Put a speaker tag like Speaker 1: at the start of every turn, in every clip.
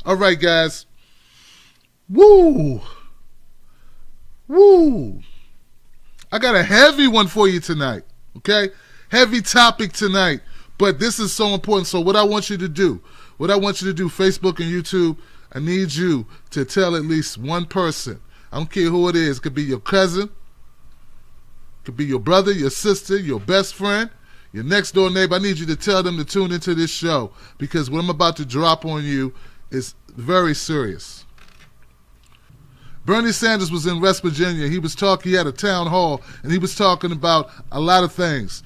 Speaker 1: All right, guys. Woo! I got a heavy one for you tonight, okay? Heavy topic tonight, but this is so important. So what I want you to do, Facebook and YouTube, I need you to tell at least one person. I don't care who it is. It could be your cousin, it could be your brother, your sister, your best friend, your next door neighbor. I need you to tell them to tune into this show because what I'm about to drop on you is very serious. Bernie Sanders was in West Virginia. He had a town hall, and he was talking about a lot of things.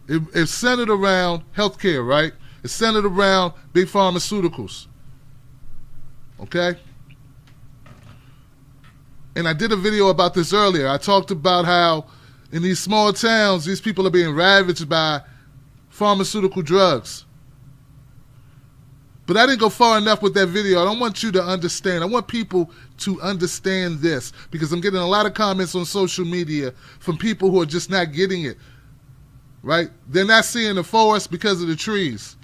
Speaker 1: It's centered around healthcare, right? It's centered around big pharmaceuticals. Okay? And I did a video about this earlier. I talked about how in these small towns, these people are being ravaged by pharmaceutical drugs. But I didn't go far enough with that video. I don't want you to understand. I want people to understand this because I'm getting a lot of comments on social media from people who are just not getting it, right? They're not seeing the forest because of the trees.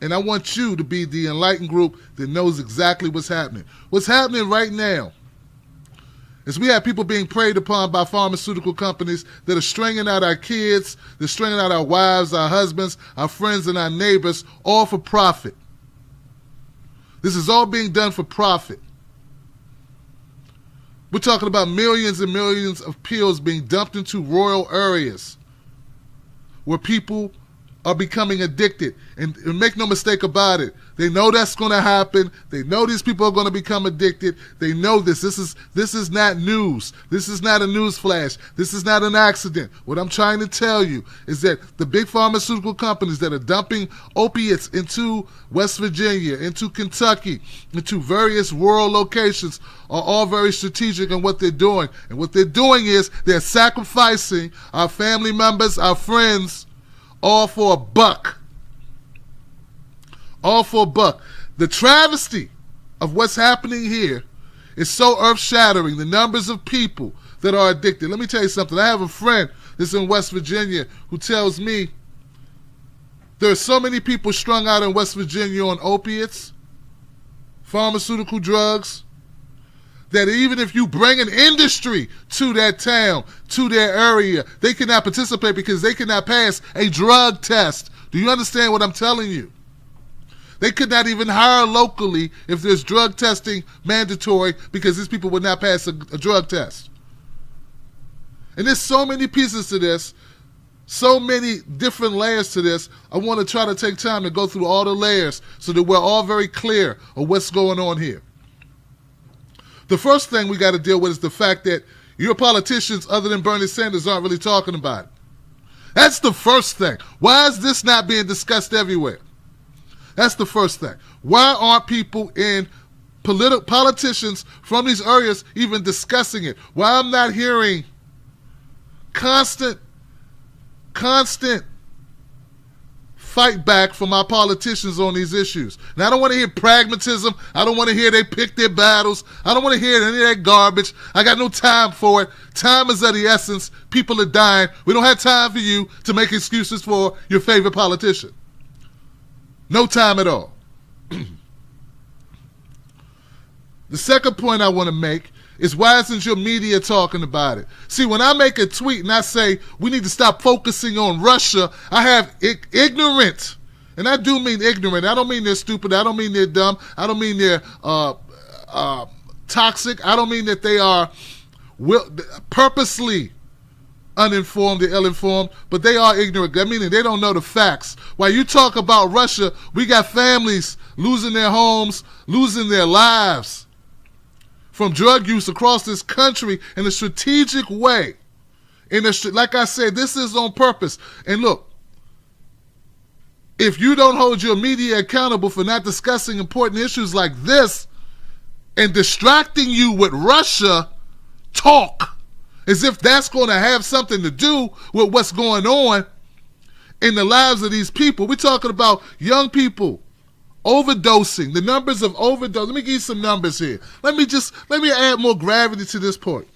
Speaker 1: And I want you to be the enlightened group that knows exactly what's happening. What's happening right now is we have people being preyed upon by pharmaceutical companies that are stringing out our kids, they're stringing out our wives, our husbands, our friends, and our neighbors, all for profit. This is all being done for profit. We're talking about millions and millions of pills being dumped into rural areas where people are becoming addicted. And make no mistake about it. They know that's going to happen. They know these people are going to become addicted. They know this. This is not news. This is not a news flash. This is not an accident. What I'm trying to tell you is that the big pharmaceutical companies that are dumping opiates into West Virginia, into Kentucky, into various rural locations are all very strategic in what they're doing. And what they're doing is they're sacrificing our family members, our friends, all for a buck. All for a buck. The travesty of what's happening here is so earth-shattering. The numbers of people that are addicted. Let me tell you something. I have a friend that's in West Virginia who tells me there are so many people strung out in West Virginia on opiates, pharmaceutical drugs, that even if you bring an industry to that town, to their area, they cannot participate because they cannot pass a drug test. Do you understand what I'm telling you? They could not even hire locally if there's drug testing mandatory because these people would not pass a drug test. And there's so many pieces to this, so many different layers to this. I want to try to take time to go through all the layers so that we're all very clear of what's going on here. The first thing we got to deal with is the fact that your politicians, other than Bernie Sanders, aren't really talking about it. That's the first thing. Why is this not being discussed everywhere? That's the first thing. Why aren't people in politicians from these areas even discussing it? Why I'm not hearing constant fight back from our politicians on these issues. Now, I don't want to hear pragmatism. I don't want to hear they pick their battles. I don't want to hear any of that garbage. I got no time for it. Time is of the essence. People are dying. We don't have time for you to make excuses for your favorite politician. No time at all. The second point I want to make is why isn't your media talking about it? See, when I make a tweet and I say we need to stop focusing on Russia, I have ignorant, and I do mean ignorant. I don't mean they're stupid. I don't mean they're dumb. I don't mean they're toxic. I don't mean that they are purposely uninformed or ill-informed, but they are ignorant. That meaning they don't know the facts. While you talk about Russia, we got families losing their homes, losing their lives from drug use across this country in a strategic way. Like I said, this is on purpose. And look, if you don't hold your media accountable for not discussing important issues like this and distracting you with Russia talk, as if that's going to have something to do with what's going on in the lives of these people. We're talking about young people overdosing, the numbers of overdose. Let me give you some numbers here. Let me add more gravity to this point.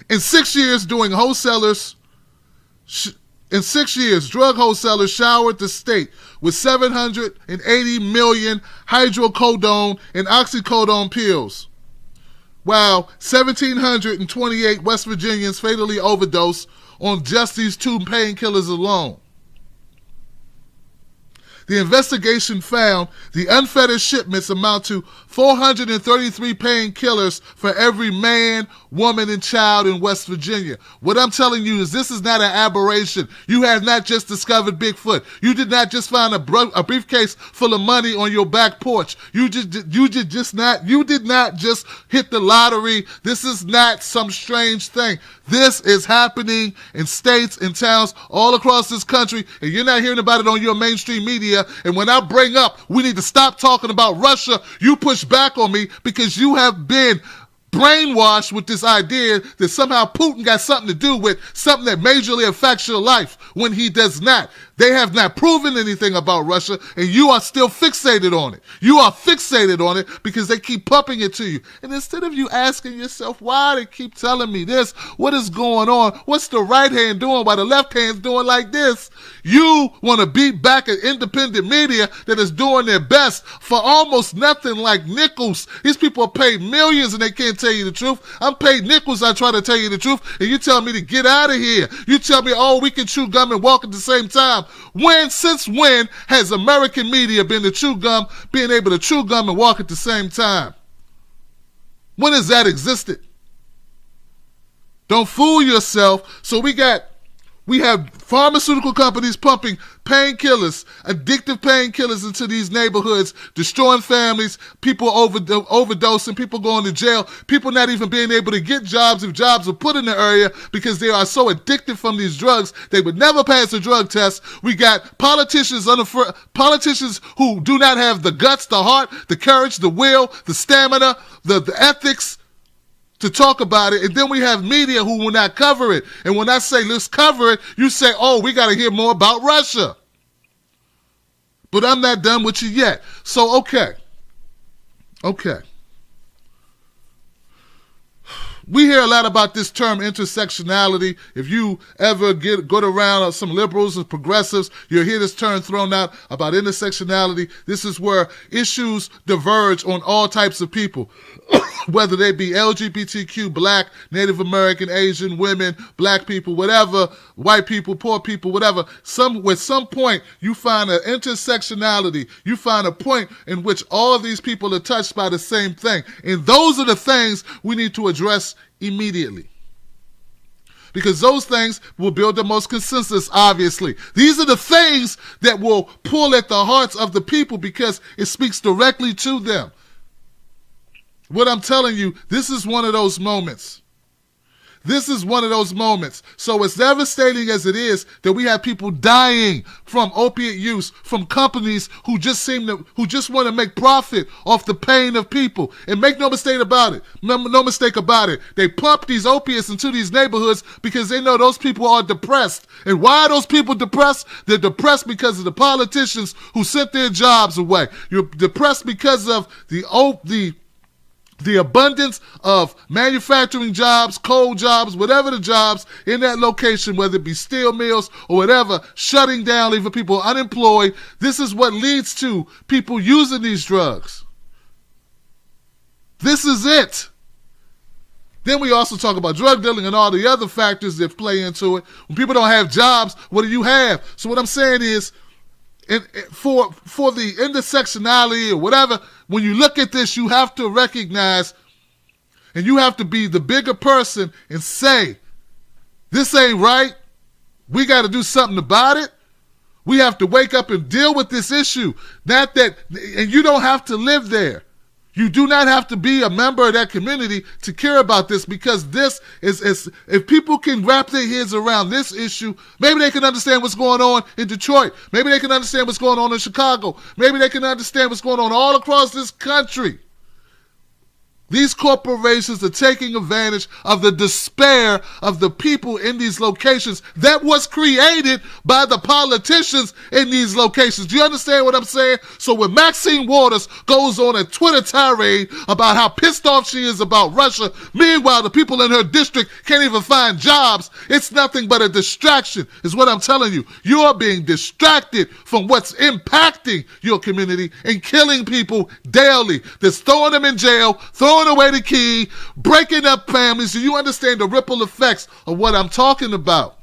Speaker 1: In 6 years, doing wholesalers In 6 years, drug wholesalers showered the state with 780 million hydrocodone and oxycodone pills, while 1,728 West Virginians fatally overdosed on just these two painkillers alone. The investigation found the unfettered shipments amount to 433 painkillers for every man, woman, and child in West Virginia. What I'm telling you is this is not an aberration. You have not just discovered Bigfoot. You did not just find a briefcase full of money on your back porch. You did not just hit the lottery. This is not some strange thing. This is happening in states and towns all across this country, and you're not hearing about it on your mainstream media. And when I bring up we need to stop talking about Russia, you push back on me because you have been brainwashed with this idea that somehow Putin got something to do with something that majorly affects your life when he does not. They have not proven anything about Russia, and you are still fixated on it. You are fixated on it because they keep pumping it to you. And instead of you asking yourself, why they keep telling me this? What is going on? What's the right hand doing while the left hand's doing like this? You want to beat back an independent media that is doing their best for almost nothing, like nickels. These people are paid millions and they can't tell you the truth. I'm paid nickels, I try to tell you the truth, and you tell me to get out of here. You tell me, oh, we can chew gum and walk at the same time. Since when has American media been able to chew gum and walk at the same time? When has that existed? Don't fool yourself. So we have pharmaceutical companies pumping painkillers, addictive painkillers into these neighborhoods, destroying families, people overdosing, people going to jail, people not even being able to get jobs if jobs are put in the area because they are so addicted from these drugs they would never pass a drug test. We got politicians who do not have the guts, the heart, the courage, the will, the stamina, the ethics to talk about it, and then we have media who will not cover it. And when I say let's cover it, you say, oh, we got to hear more about Russia. But I'm not done with you yet. So, okay. We hear a lot about this term intersectionality. If you ever go around some liberals and progressives, you'll hear this term thrown out about intersectionality. This is where issues diverge on all types of people, whether they be LGBTQ, Black, Native American, Asian, women, Black people, whatever, white people, poor people, whatever. With some point, you find an intersectionality. You find a point in which all of these people are touched by the same thing. And those are the things we need to address immediately, because those things will build the most consensus, obviously. These are the things that will pull at the hearts of the people because it speaks directly to them. What I'm telling you, this is one of those moments. This is one of those moments. So as devastating as it is that we have people dying from opiate use from companies who just want to make profit off the pain of people. And make no mistake about it. No mistake about it. They pump these opiates into these neighborhoods because they know those people are depressed. And why are those people depressed? They're depressed because of the politicians who sent their jobs away. You're depressed because of the abundance of manufacturing jobs, coal jobs, whatever the jobs in that location, whether it be steel mills or whatever, shutting down, leaving people unemployed. This is what leads to people using these drugs. This is it. Then we also talk about drug dealing and all the other factors that play into it. When people don't have jobs, what do you have? So what I'm saying is, for the intersectionality or whatever, when you look at this, you have to recognize and you have to be the bigger person and say, this ain't right. We got to do something about it. We have to wake up and deal with this issue. And you don't have to live there. You do not have to be a member of that community to care about this, because this is if people can wrap their heads around this issue, maybe they can understand what's going on in Detroit. Maybe they can understand what's going on in Chicago. Maybe they can understand what's going on all across this country. These corporations are taking advantage of the despair of the people in these locations that was created by the politicians in these locations. Do you understand what I'm saying? So when Maxine Waters goes on a Twitter tirade about how pissed off she is about Russia, meanwhile the people in her district can't even find jobs, it's nothing but a distraction, is what I'm telling you. You're being distracted from what's impacting your community and killing people daily. That's throwing them in jail, throwing away the key, breaking up families. Do you understand the ripple effects of what I'm talking about?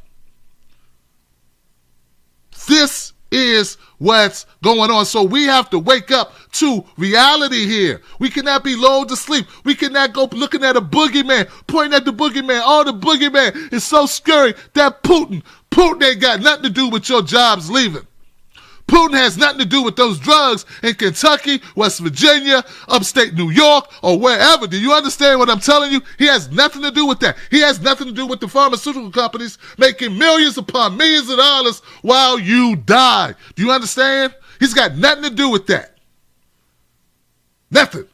Speaker 1: This is what's going on. So we have to wake up to reality here. We cannot be lulled to sleep. We cannot go looking at a boogeyman, pointing at the boogeyman. Oh, the boogeyman is so scary. That Putin ain't got nothing to do with your jobs leaving. Putin has nothing to do with those drugs in Kentucky, West Virginia, upstate New York, or wherever. Do you understand what I'm telling you? He has nothing to do with that. He has nothing to do with the pharmaceutical companies making millions upon millions of dollars while you die. Do you understand? He's got nothing to do with that. Nothing.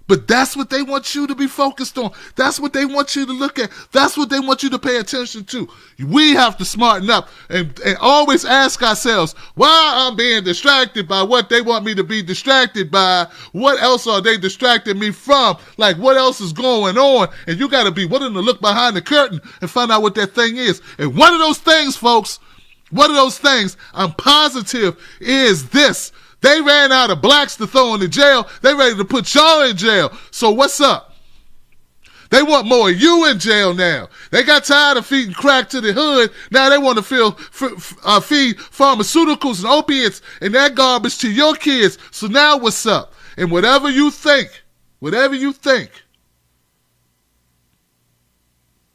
Speaker 1: But that's what they want you to be focused on. That's what they want you to look at. That's what they want you to pay attention to. We have to smarten up and always ask ourselves, why I'm being distracted by what they want me to be distracted by? What else are they distracting me from? Like, what else is going on? And you got to be willing to look behind the curtain and find out what that thing is. And one of those things, folks, I'm positive is this. They ran out of blacks to throw in the jail. They ready to put y'all in jail. So what's up? They want more of you in jail now. They got tired of feeding crack to the hood. Now they want to feed pharmaceuticals and opiates and that garbage to your kids. So now what's up? And whatever you think,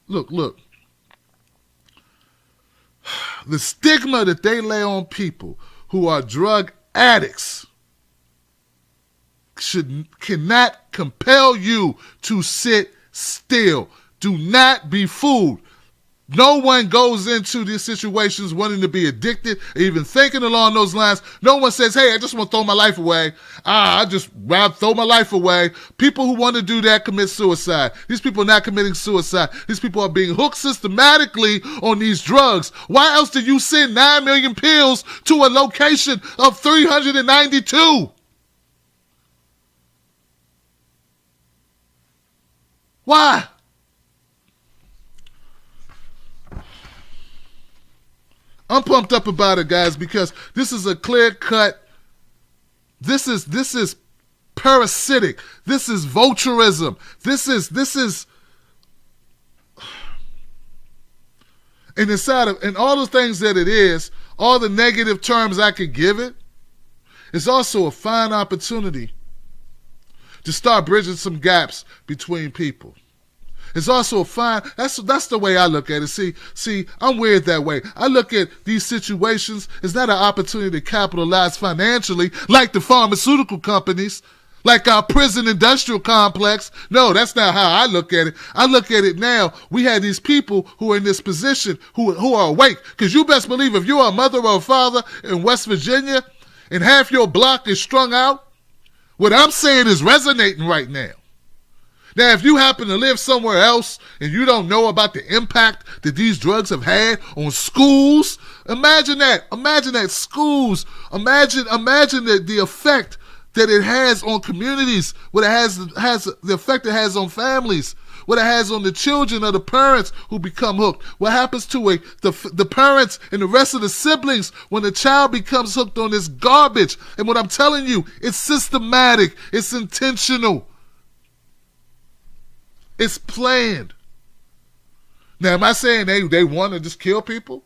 Speaker 1: look. The stigma that they lay on people who are drug addicts cannot compel you to sit still. Do not be fooled. No one goes into these situations wanting to be addicted, even thinking along those lines. No one says, hey, I just want to throw my life away. I just rather throw my life away. People who want to do that commit suicide. These people are not committing suicide. These people are being hooked systematically on these drugs. Why else did you send 9 million pills to a location of 392? Why? I'm pumped up about it, guys, because this is a clear cut. This is parasitic. This is vulturism. This is and inside of and all the things that it is, all the negative terms I could give it, it's also a fine opportunity to start bridging some gaps between people. It's also a fine, that's the way I look at it. See, I'm weird that way. I look at these situations as not an opportunity to capitalize financially like the pharmaceutical companies, like our prison industrial complex. No, that's not how I look at it. I look at it now. We have these people who are in this position who are awake. Because you best believe if you're a mother or a father in West Virginia and half your block is strung out, what I'm saying is resonating right now. Now, if you happen to live somewhere else and you don't know about the impact that these drugs have had on schools, imagine that. Imagine that schools. Imagine the effect that it has on communities, what it has the effect it has on families, what it has on the children of the parents who become hooked. What happens to the parents and the rest of the siblings when the child becomes hooked on this garbage. And what I'm telling you, it's systematic. It's intentional. It's planned. Now, am I saying they want to just kill people?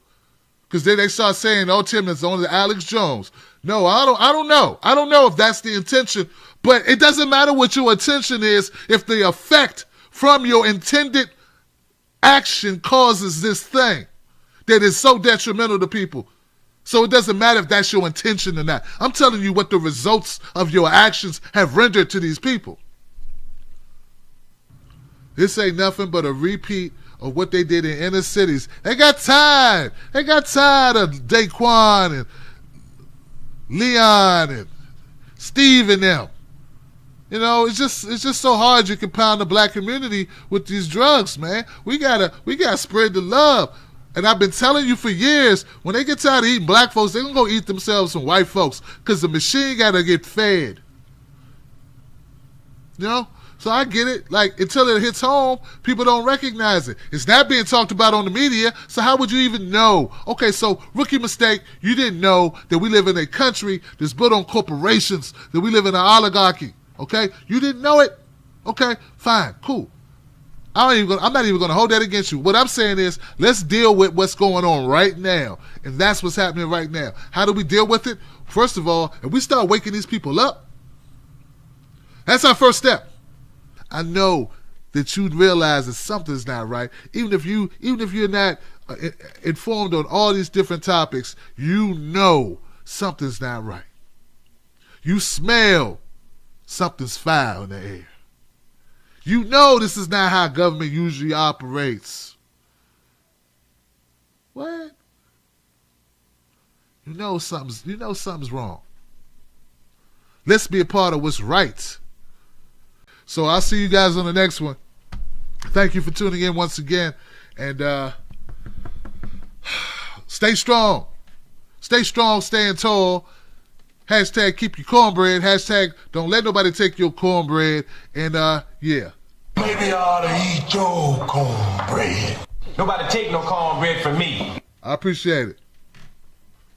Speaker 1: Because then they start saying, oh, Tim, it's only Alex Jones. No, I don't know. I don't know if that's the intention. But it doesn't matter what your intention is if the effect from your intended action causes this thing that is so detrimental to people. So it doesn't matter if that's your intention or not. I'm telling you what the results of your actions have rendered to these people. This ain't nothing but a repeat of what they did in inner cities. They got tired. They got tired of Daquan and Leon and Steve and them. You know, it's just so hard you can pound the black community with these drugs, man. We gotta spread the love. And I've been telling you for years, when they get tired of eating black folks, they're gonna go eat themselves some white folks, because the machine gotta get fed. You know? So I get it. Like, until it hits home, people don't recognize it. It's not being talked about on the media, so how would you even know? Okay, so rookie mistake, you didn't know that we live in a country that's built on corporations, that we live in an oligarchy. Okay? You didn't know it? Okay, fine, cool. I'm not even going to hold that against you. What I'm saying is, let's deal with what's going on right now. And that's what's happening right now. How do we deal with it? First of all, if we start waking these people up, that's our first step. I know that you'd realize that something's not right. Even if you're not informed on all these different topics, you know something's not right. You smell something's foul in the air. You know this is not how government usually operates. What? You know something's wrong. Let's be a part of what's right. So I'll see you guys on the next one. Thank you for tuning in once again. And stay strong. Stay strong, staying tall. Hashtag keep your cornbread. Hashtag don't let nobody take your cornbread. And yeah.
Speaker 2: Maybe I ought to eat your cornbread.
Speaker 3: Nobody take no cornbread from me.
Speaker 1: I appreciate it.